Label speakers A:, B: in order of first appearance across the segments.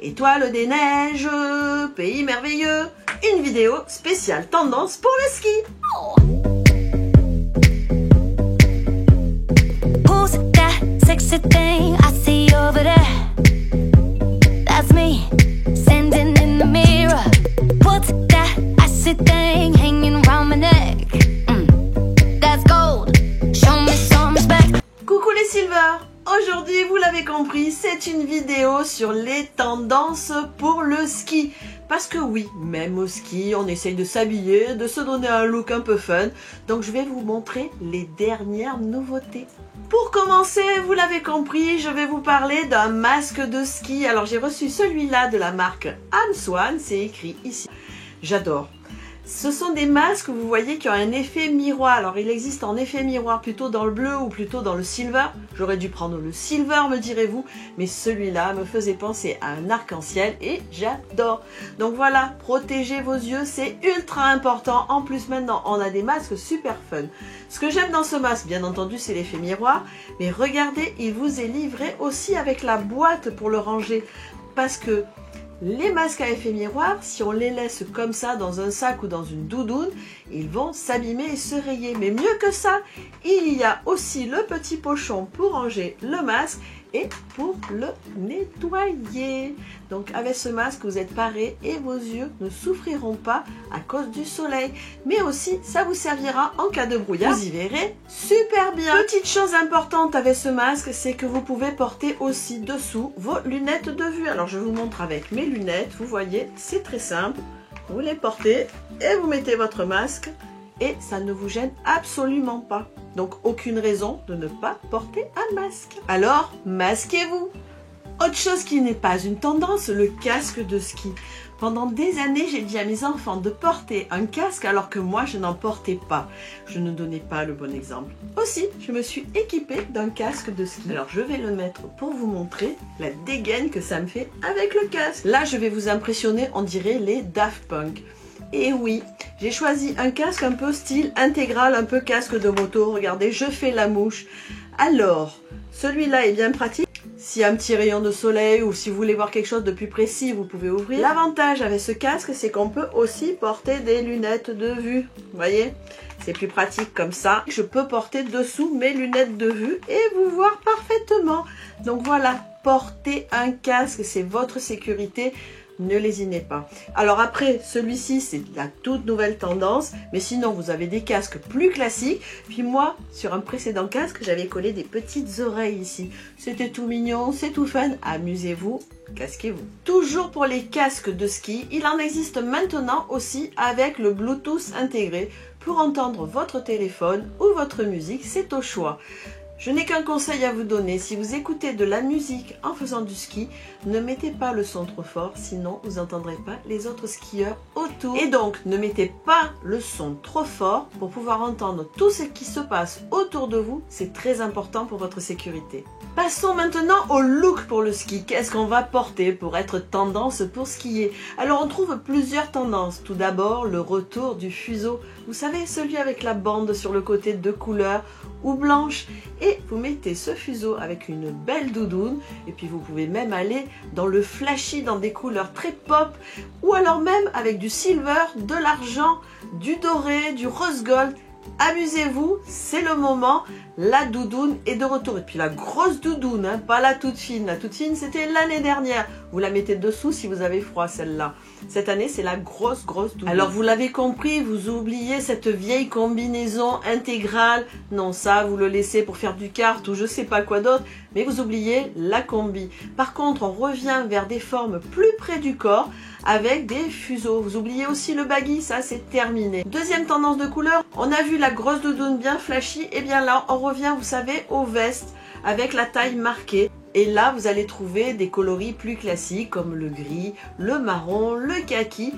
A: étoiles des neiges, pays merveilleux, une vidéo spéciale tendance pour le ski.
B: Who's that sexy thing I see over there? That's me, standing in the mirror. What's that icy thing hanging around my neck? That's gold, show me some respect.
A: Coucou les Silver! Aujourd'hui, vous l'avez compris, c'est une vidéo sur les tendances pour le ski. Parce que oui, même au ski, on essaye de s'habiller, de se donner un look un peu fun. Donc je vais vous montrer les dernières nouveautés. Pour commencer, vous l'avez compris, je vais vous parler d'un masque de ski. Alors j'ai reçu celui-là de la marque Amswan, c'est écrit ici. J'adore. Ce sont des masques, vous voyez, qui ont un effet miroir. Alors, il existe en effet miroir plutôt dans le bleu ou plutôt dans le silver. J'aurais dû prendre le silver, me direz-vous, mais celui-là me faisait penser à un arc-en-ciel et j'adore. Donc voilà, protégez vos yeux, c'est ultra important. En plus, maintenant, on a des masques super fun. Ce que j'aime dans ce masque, bien entendu, c'est l'effet miroir. Mais regardez, il vous est livré aussi avec la boîte pour le ranger. Parce que les masques à effet miroir, si on les laisse comme ça dans un sac ou dans une doudoune, ils vont s'abîmer et se rayer. Mais mieux que ça, il y a aussi le petit pochon pour ranger le masque et pour le nettoyer. Donc avec ce masque, vous êtes parés et vos yeux ne souffriront pas à cause du soleil. Mais aussi, ça vous servira en cas de brouillard. Vous y verrez super bien. Petite chose importante avec ce masque, c'est que vous pouvez porter aussi dessous vos lunettes de vue. Alors je vous montre avec mes lunettes. Vous voyez, c'est très simple. Vous les portez et vous mettez votre masque et ça ne vous gêne absolument pas. Donc aucune raison de ne pas porter un masque. Alors, masquez-vous. Autre chose qui n'est pas une tendance, le casque de ski. Pendant des années, j'ai dit à mes enfants de porter un casque alors que moi, je n'en portais pas. Je ne donnais pas le bon exemple. Aussi, je me suis équipée d'un casque de ski. Alors, je vais le mettre pour vous montrer la dégaine que ça me fait avec le casque. Là, je vais vous impressionner, on dirait les Daft Punk. Et oui, j'ai choisi un casque un peu style intégral, un peu casque de moto. Regardez, je fais la mouche. Alors, celui-là est bien pratique. S'il y a un petit rayon de soleil ou si vous voulez voir quelque chose de plus précis, vous pouvez ouvrir. L'avantage avec ce casque, c'est qu'on peut aussi porter des lunettes de vue. Vous voyez, c'est plus pratique comme ça. Je peux porter dessous mes lunettes de vue et vous voir parfaitement. Donc voilà, porter un casque, c'est votre sécurité. Ne lésinez pas. Alors après, celui-ci, c'est la toute nouvelle tendance. Mais sinon, vous avez des casques plus classiques. Puis moi, sur un précédent casque, j'avais collé des petites oreilles ici. C'était tout mignon, c'est tout fun. Amusez-vous, casquez-vous. Toujours pour les casques de ski, il en existe maintenant aussi avec le Bluetooth intégré. Pour entendre votre téléphone ou votre musique, c'est au choix. Je n'ai qu'un conseil à vous donner, si vous écoutez de la musique en faisant du ski, ne mettez pas le son trop fort, sinon vous n'entendrez pas les autres skieurs autour. Et donc, ne mettez pas le son trop fort pour pouvoir entendre tout ce qui se passe autour de vous, c'est très important pour votre sécurité. Passons maintenant au look pour le ski. Qu'est-ce qu'on va porter pour être tendance pour skier? Alors on trouve plusieurs tendances. Tout d'abord, le retour du fuseau. Vous savez, celui avec la bande sur le côté de couleur ou blanche. Et vous mettez ce fuseau avec une belle doudoune. Et puis vous pouvez même aller dans le flashy, dans des couleurs très pop. Ou alors même avec du silver, de l'argent, du doré, du rose gold. Amusez-vous, c'est le moment. La doudoune est de retour. Et puis la grosse doudoune, hein, pas la toute fine. La toute fine, c'était l'année dernière. Vous la mettez dessous si vous avez froid, celle-là. Cette année, c'est la grosse doudoune. Alors, vous l'avez compris, vous oubliez cette vieille combinaison intégrale. Non, ça, vous le laissez pour faire du kart ou je sais pas quoi d'autre. Mais vous oubliez la combi. Par contre, on revient vers des formes plus près du corps avec des fuseaux. Vous oubliez aussi le baggy, ça, c'est terminé. Deuxième tendance de couleur, on a vu la grosse doudoune bien flashy. Et bien là, on revient, vous savez, aux vestes avec la taille marquée. Et là, vous allez trouver des coloris plus classiques comme le gris, le marron, le kaki.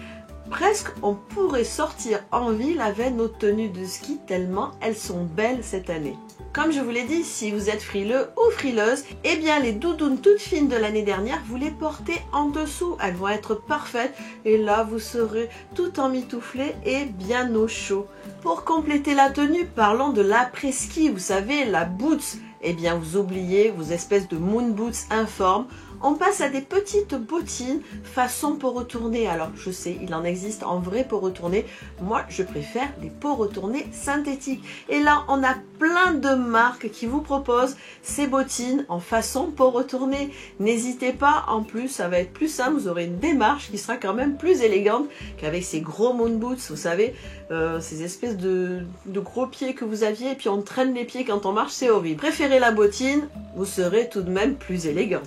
A: Presque, on pourrait sortir en ville avec nos tenues de ski tellement elles sont belles cette année. Comme je vous l'ai dit, si vous êtes frileux ou frileuse, eh bien les doudounes toutes fines de l'année dernière, vous les portez en dessous. Elles vont être parfaites et là, vous serez tout emmitouflé et bien au chaud. Pour compléter la tenue, parlons de l'après-ski. Vous savez, la boots, eh bien vous oubliez vos espèces de moon boots informes. On passe à des petites bottines façon peau retournée. Alors je sais, il en existe en vrai peau retournée. Moi je préfère les peaux retournées synthétiques. Et là on a plein de marques qui vous proposent ces bottines en façon peau retournée. N'hésitez pas, en plus ça va être plus simple, vous aurez une démarche qui sera quand même plus élégante qu'avec ces gros moon boots, vous savez, ces espèces de gros pieds que vous aviez et puis on traîne les pieds quand on marche, c'est horrible. Préférez la bottine, vous serez tout de même plus élégante.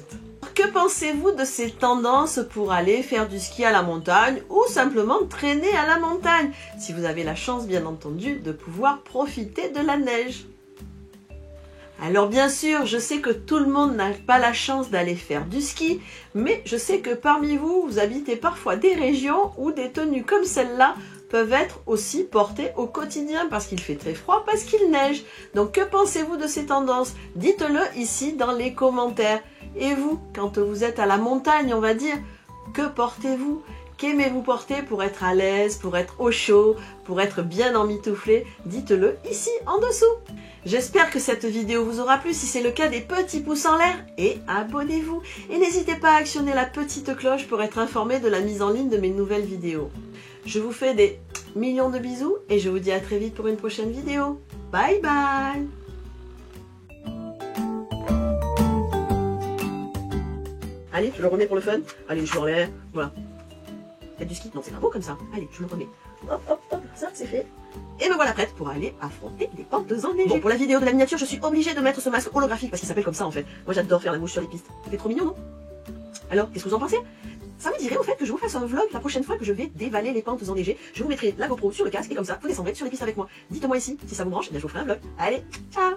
A: Que pensez-vous de ces tendances pour aller faire du ski à la montagne ou simplement traîner à la montagne, si vous avez la chance bien entendu de pouvoir profiter de la neige? Alors bien sûr, je sais que tout le monde n'a pas la chance d'aller faire du ski, mais je sais que parmi vous, vous habitez parfois des régions où des tenues comme celle-là peuvent être aussi portées au quotidien parce qu'il fait très froid, parce qu'il neige. Donc que pensez-vous de ces tendances? Dites-le ici dans les commentaires. Et vous, quand vous êtes à la montagne, on va dire, que portez-vous? Qu'aimez-vous porter pour être à l'aise, pour être au chaud, pour être bien emmitouflé? Dites-le ici en dessous. J'espère que cette vidéo vous aura plu. Si c'est le cas, des petits pouces en l'air et abonnez-vous. Et n'hésitez pas à actionner la petite cloche pour être informé de la mise en ligne de mes nouvelles vidéos. Je vous fais des millions de bisous et je vous dis à très vite pour une prochaine vidéo. Bye bye! Allez, je le remets pour le fun. Allez, je l'enlève. Voilà. Faites du ski. Non, c'est pas beau comme ça. Allez, je le remets. Hop, hop, hop. Ça, c'est fait. Et me voilà prête pour aller affronter les pentes enneigées. Bon, pour la vidéo de la miniature, je suis obligée de mettre ce masque holographique parce qu'il s'appelle comme ça en fait. Moi, j'adore faire la mouche sur les pistes. C'est trop mignon, non? Alors, qu'est-ce que vous en pensez? Ça me dirait au fait que je vous fasse un vlog la prochaine fois que je vais dévaler les pentes enneigées. Je vous mettrai la GoPro sur le casque et comme ça, vous descendrez sur les pistes avec moi. Dites-moi ici si ça vous branche, et bien je vous ferai un vlog. Allez, ciao!